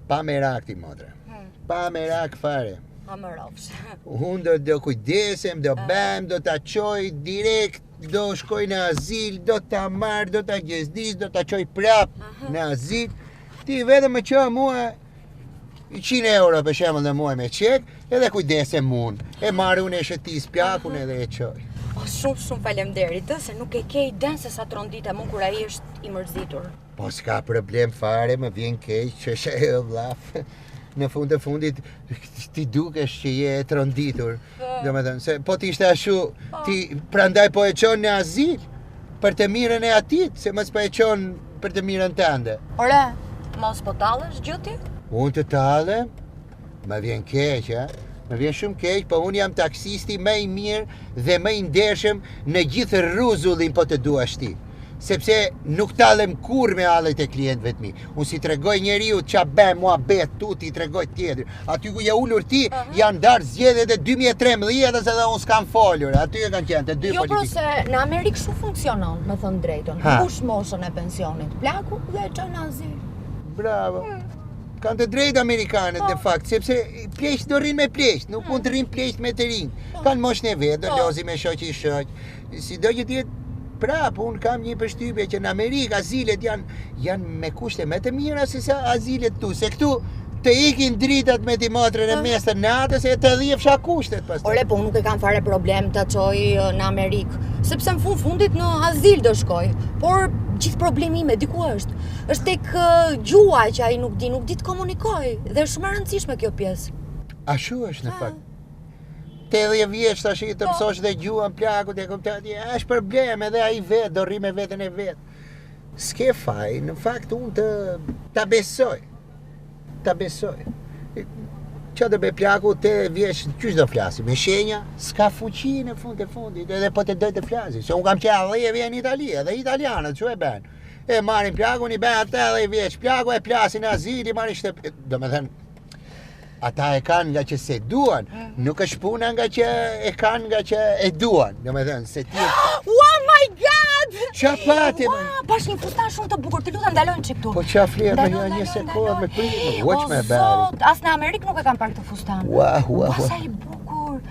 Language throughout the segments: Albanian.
pa merak ti motre. Pa merak fare. A më rofsh. Unë do kujdesem, do bem, do ta qoj direkt, do shkoj në azil, do ta marr, do ta gjezdis, do ta qoj prap në azil. Ti vetëm më qo mua 100 euro për shembull në muaj me qek, edhe kujdesem unë. E marr unë e shëtis plakun edhe e qoj. Shumë faleminderit, se nuk e ke iden se sa trondita mun kur ai është i mërzitur. Po s'ka problem fare, më vjen keq që shë vllaf. Në fund të fundit ti dukesh që je e tronditur. Domethënë, se po ti ishte ashtu, ti prandaj po e çon në azil për të mirën e atit, se mos po e çon për të mirën tënde. Ore, mos po tallesh gjyti? Unë të tallem? Më vjen keq, a? Më vjen shumë keq, po unë jam taksisti më i mirë dhe më i ndershëm në gjithë rruzullin po të duash ti. Sepse nuk tallem kur me hallet e klientëve të mi. Unë si tregoj njeriu qa bë mua bet tu ti tregoj tjetër. Aty ku je ulur ti janë darë zgjedhjet e 2013 se dhe unë s'kam folur. Aty e kanë qenë të dy politikë. Jo, politikë. se në Amerikë shumë funksionon, me thënë drejtën. Kush moshën e pensionit, plaku dhe çon në azil. Bravo. Kanë të drejtë amerikanët në fakt, sepse pleqt do rrinë me pleqt, nuk mund të rrinë pleqt me të rinj. Kanë moshën e vet, do lozi me shoq i shoq. Sido që tjetë prap, unë kam një përshtypje që në Amerikë azilet janë me kushte me të mira se sa azilet tu, se këtu të ikin dritat me ti motrën e mes të natës e të dhjefsha kushtet pastaj. Ore, po unë nuk e kam fare problem të qoj në Amerikë, sepse në fundit në azil do shkoj, por gjithë problemi ime diku është tek gjua që ai nuk di të komunikoj, dhe është shumë e rëndësishme kjo pjesë. Ashtu është në fakt. 80 vjeç tash i të mësosh dhe gjuhën plakut e kuptoni, është problem edhe ai vet do rri me veten e vet. S'ke faj, në fakt unë ta besoj. Ta besoj. Që do be plaku 80 vjeç, qysh do flasi? Me shenja, s'ka fuqi në fund të fundit, edhe po të doj të flasi. Se unë kam qenë 10 vjeç në Itali, edhe italianët çu e bën. E marrin plakun, i bën 80 vjeç plaku, e plasin në azil, i marrin shtëpi. Domethënë ata e kanë nga që se duan, nuk është puna nga që e kanë nga që e duan. Domethënë se ti Oh my god! Qa pati? Pash një fustan shumë të bukur, të lutem ndalojnë çik këtu. Po qa flie me një sekondë me pritë, watch me bari. As në Amerikë nuk e kam parë këtë fustan. Ua. Sa i bukur.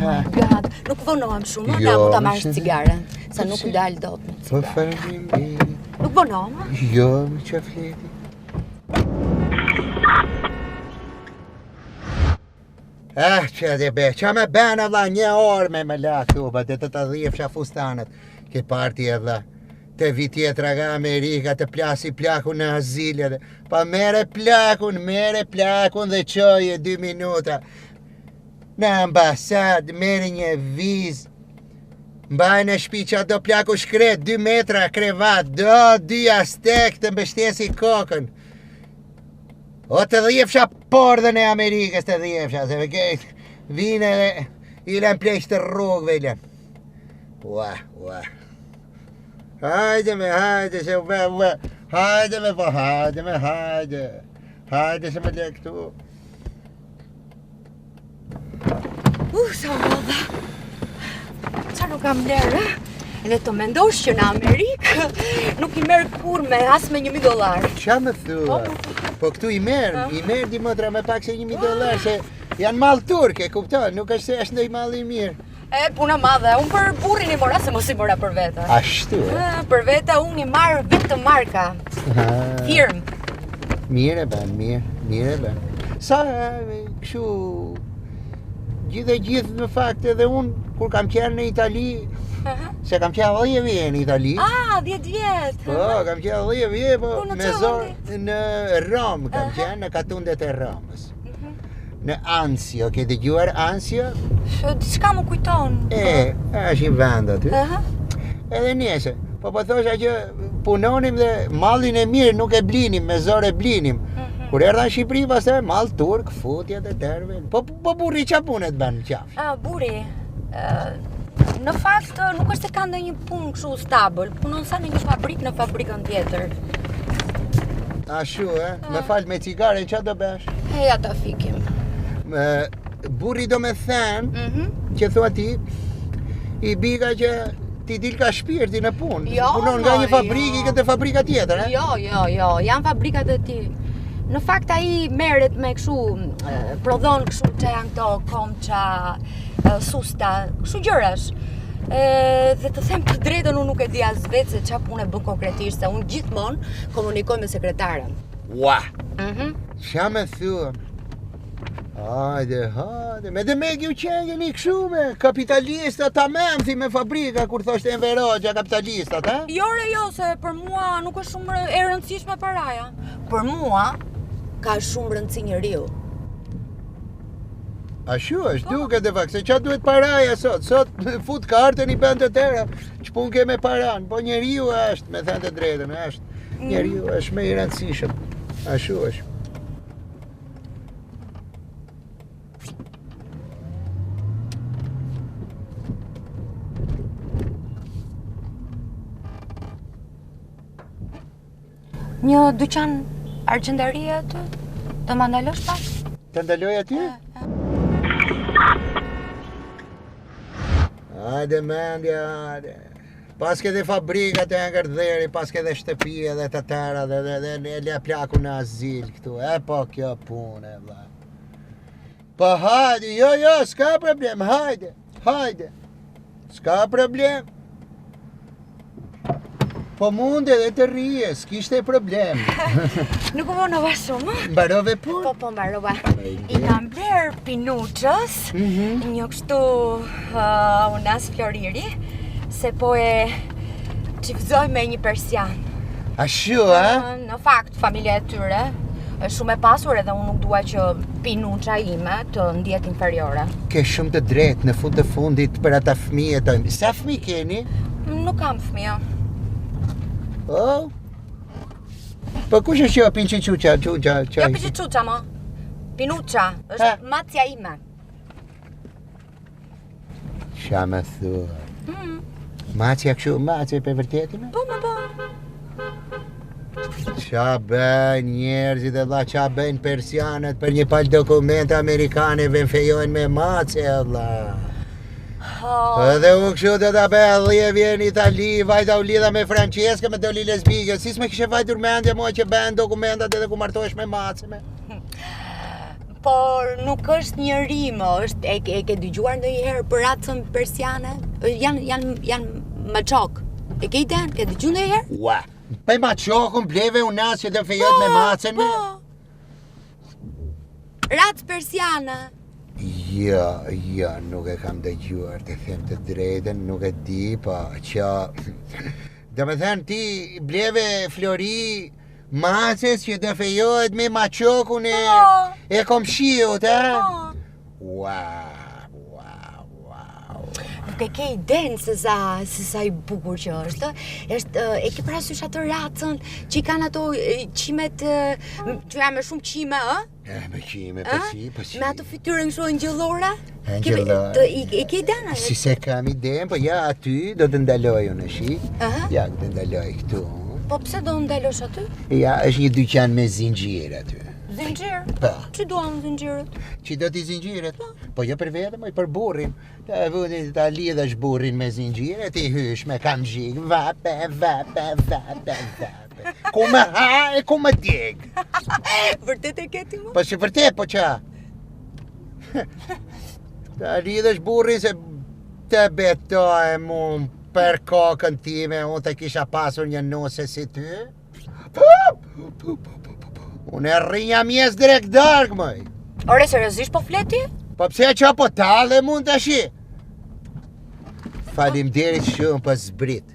My god, nuk vonohem shumë, ne mund ta marrësh cigaren, se nuk dal dot me Po cigare. faleminderit. Nuk vonohem? Jo, me qa fleti. Që dhe be, qa me bena vla një orë me la këtu, ba dhe të dhjefsha fustanët, ke parti e vla, të vitjetra nga Amerika të plasi plakun në azilje dhe, pa mere plakun dhe qoje 2 minuta, në ambasad, mere një viz, mbaj në shpi që do plaku shkret, 2 metra krevat, do 2 astek të mbështesi kokën, o të dhjefsha pordën e Amerikës të dhjefsha, se vine dhe ilen pleq të rrugëve ilen. Ua. Hajde, se hajde se me le këtu. Sa valla. Qa nuk kam lerë, edhe të mendosh që në Amerikë nuk i merë kur me as me $1.000. Qa me thua? Po këtu i merë di motra me pak se $1.000, se janë mall turke, kupton, nuk është se është ndoj mall i mirë. E, puna madhe, unë për burrin i mora se mos i mora për vete. Ashtu, Për vete unë i marrë vetë marka, firm. Mire ben. Sa, kështu, gjithë në fakt edhe unë, kur kam qenë në Itali, se kam qenë 10 vjetë në Itali. 10 vjetë. Po, kam qenë 10 vjetë, po me zorë në Romë, kam qenë në katundet e Romës. Në Ansio, ke dëgjuar Ansio? Diçka më kujton. Është një vend aty. Edhe njese, po thosha që punonim dhe mallin e mirë nuk e blinim, me zorë e blinim. Kur erdha në Shqipëri, pastaj mall turk, futjet e tërve. Po burri qa punet bën në qafë? Burri, në fakt nuk është se ka ndonjë punë kështu stabël, punon sa në një fabrikë në fabrikën tjetër. Ashtu, me fal me cigaren, qa do bësh? Ja ta fikim. Burri do me thënë, që thua ti, i biga që ti dil ka shpirti në punë. Punon nga një fabrikë i këtë fabrika tjetër, Jo, janë fabrikat e ti. Në fakt ai merret me kështu prodhon kështu që janë këto komça, susta, kështu gjërash. Dhe të them të drejtën unë nuk e di as vetë se çfarë punë bën konkretisht, se unë gjithmonë komunikoj me sekretaren. Ua. Qa me thua? Hajde, me dhe me ju qenjeni kështu me kapitalistat ta memthi me fabrika kur thoshte Enverogja kapitalistat, ha? Jo, se për mua nuk është shumë e rëndësishme paraja. Për mua ka shumë rëndësi njeriu. Ashtu është, duket e fakt, se qa duhet paraja sot? Sot fut kartën i bën të tëra, që pun ke me paran, po njeriu është, me thënë të drejtën, është. Njeriu është me i rëndësishëm, ashtu është. Një dyqan argjendarie aty? Të më ndalosh pak? Të ndaloj aty? Hajde mendja, hajde. Pas ke dhe fabrikat e ngërdheri, pas ke dhe shtëpia dhe të tëra dhe le plaku në azil këtu. E po kjo punë, vlla. Po hajde, jo, s'ka problem, hajde. S'ka problem. Po mund edhe të rije, s'kishte problem. Nuk u vonova shumë. Mbarove punë? Po, mbarova. I kam bler pinuçës, një kështu unas floriri, se po e çifzoj me një persian. Ashtu, a? Në fakt, familja e tyre është shumë e pasur edhe unë nuk dua që pinuça ime të ndihet inferiore. Ke shumë të drejtë në fund të fundit për ata fëmijë të. Sa fëmijë keni? Nuk kam fëmijë. Oh? Po kush është që pinqi quqa? Jo pinqi quqa, mo. Pinuça, është macja ime. Qa me thua? Macja kështu, macja për vërtetime? Po. Qa bën njerëzit e vlla, qa bën persianet për një palë dokumente amerikane fejojnë me macje, vlla. Edhe u kështu të ta bëj dhije vjen Itali, vajta u lidha me Francesca me doli lesbike, si s'me kishe vajtur mendje mua që bën dokumentat edhe ku martohesh me maceme. Por nuk është njëri më, është e ke dëgjuar ndonjëherë për racën persiane? Janë maçok. E ke iden? Ke dëgjuar ndonjëherë? Ua, pa maçokun bleve unas që të fejot me macen me? Racë persiane. Jo, nuk e kam dëgjuar, të them të drejtën, nuk e di, po që... Dhe me thënë, ti bleve Flori maces që të fejohet me maqokun e komshiut, ha? Wow. Nuk e ke iden se sa I bukur që është, e ke parasysh atë racën që I kanë ato qimet, që janë me shumë qime, Me qime, po si. Me ato fytyrën kështu ngjëllore? Ngjëllore. E ke iden? Si se kam iden, po ja aty do të ndaloj unë, shi? Ja, do të ndaloj këtu. Po pse do ndalosh aty? Ja, është një dyqan me zinxhir aty. Zinxhir? Po. Që duan zinxhirët? Që do t'i zinxhirët? Po jo për vetëm, po për burrin. Ta lidhësh burrin me zinxhir e ti hysh me kamzhik. Vape. Ku me ha e ku me djeg. Vërtet e keti më? Po që vërtet, po qa? Ta lidhësh burrin se te betoj mu për kokën time, unë të kisha pasur një nuse si ty. Unë e rrinja mjes direkt dark, mëj. Ore, seriozisht po fleti? Po pse qa po tale mund të shi? Faleminderit shumë për zbrit.